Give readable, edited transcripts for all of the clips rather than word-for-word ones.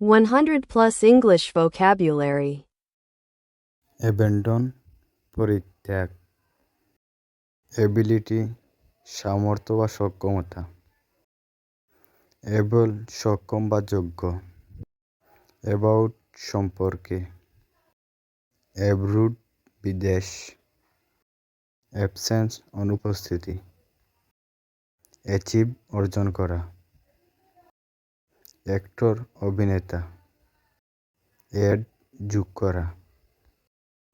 100 plus English vocabulary. অ্যাবেন্ডন পরিত্যাগ, ability সামর্থ্য বা সক্ষমতা, এবল সক্ষম বা যোগ্য, অ্যাবাউট সম্পর্কে, অ্যাব্রুড বিদেশ, অ্যাবসেন্স অনুপস্থিতি, অ্যাচিভ অর্জন করা, অ্যাক্টর অভিনেতা, অ্যাড যোগ করা,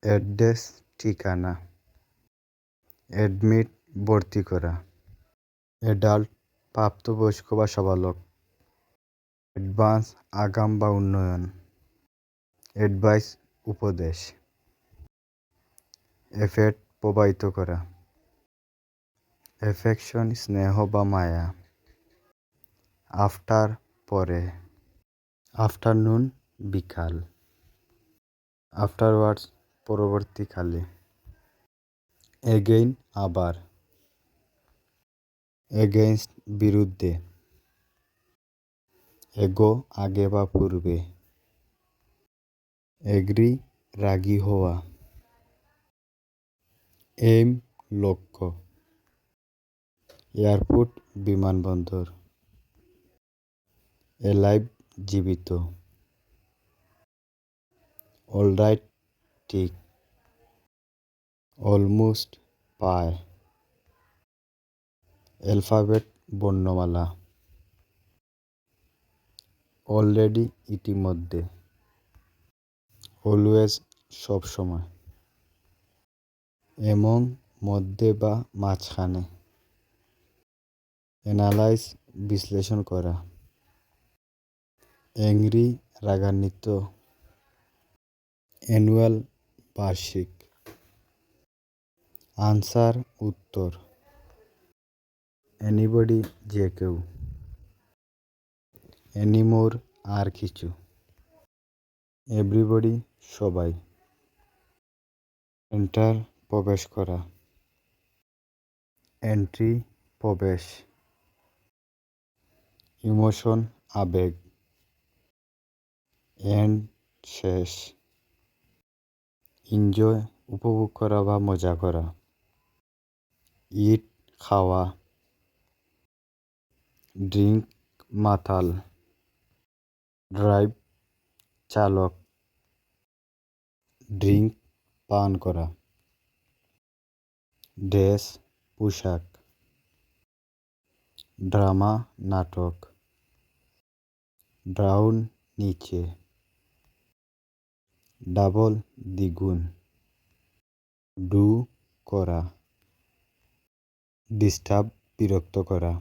অ্যাড্রেস ঠিকানা, অ্যাডমিট ভর্তি করা, অ্যাডাল্ট প্রাপ্তবয়স্ক বা সাবালক, অ্যাডভান্স আগাম বা উন্নয়ন, অ্যাডভাইস উপদেশ, এফেক্ট প্রবাহিত করা, অ্যাফেকশন স্নেহ বা মায়া, আফটার পরে, আফটারনুন বিকাল, আফটারওয়ার্ডস পরবর্তীকালে, এগেইন আবার, এগেইনস্ট বিরুদ্ধে, এগো আগে বা পূর্বে, এগ্রি রাগী হওয়া, এইম লক্ষ্য, এয়ারপোর্ট বিমানবন্দর, এলাইভ জীবিত, অলরাইট ঠিক, অলমোস্ট পায়, অ্যালফাবেট বর্ণমালা, অলরেডি ইতিমধ্যে, অলওয়েজ সবসময়, এমং মধ্যে বা মাঝখানে, অ্যানালাইজ বিশ্লেষণ করা, অ্যাংরি রাগান্বিত, অ্যানুয়াল বার্ষিক, আনসার উত্তর, এনিবডি যে কেউ, এনিমোর আর কিছু, এভরিবডি সবাই, এন্টার প্রবেশ করা, এন্ট্রি প্রবেশ, ইমোশন আবেগ, এন্ড শেষ, এনজয় উপভোগ করা বা মজা করা, ইট খাওয়া, ড্রিঙ্ক মাতাল, ড্রাইভ চালক, ড্রিঙ্ক পান করা, ড্রেস পোশাক, ড্রামা নাটক, ডাউন নিচে, ডাবল দ্বিগুণ, ডু করা, ডিস্টার্ব বিরক্ত করা,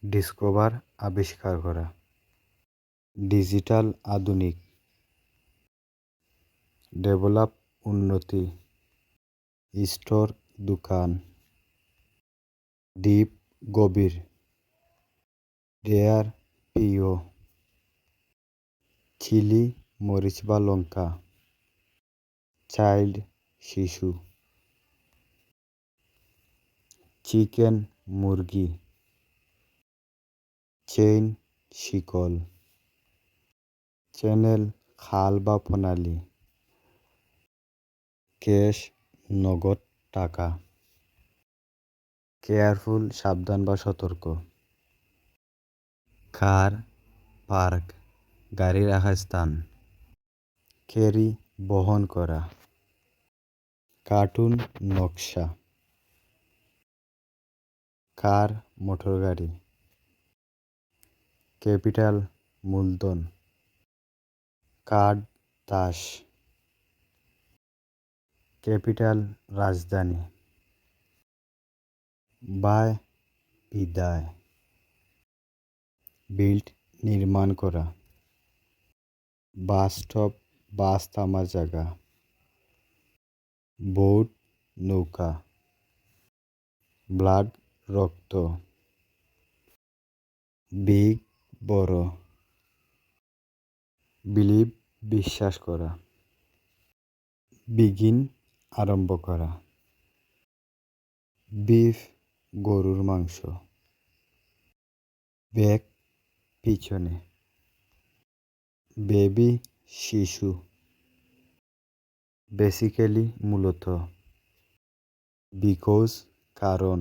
ডিসকভার আবিষ্কার করা, ডিজিটাল আধুনিক, ডেভেলপ উন্নতি, স্টোর দোকান, ডিপ গভীর, রেয়ার প্রিয়, চিলি মরিচ বা লঙ্কা, চাইল্ড শিশু, চিকেন মুরগি, চেইন শিকল, চ্যানেল খাল বা প্রণালী, ক্যাশ নগদ টাকা, কেয়ারফুল সাবধান বা সতর্ক, কার পার্ক গাড়ি রাখার স্থান, ক্যারি বহন করা, কার্টুন নকশা, কার মোটরগাড়ি, ক্যাপিটাল মূলধন, কার্ড তাস, ক্যাপিটাল রাজধানী, বাই বিদায়, বিল্ড নির্মাণ করা, বাস স্টপ বাস থামার জায়গা, বোট নৌকা, ব্লাড রক্ত, বিগ বড়, বিলিভ বিশ্বাস করা, বিগিন আরম্ভ করা, বিফ গরুর মাংস, ব্যাক পিছনে, বেবি শিশু, বেসিক্যালি মূলত, বিকজ কারণ,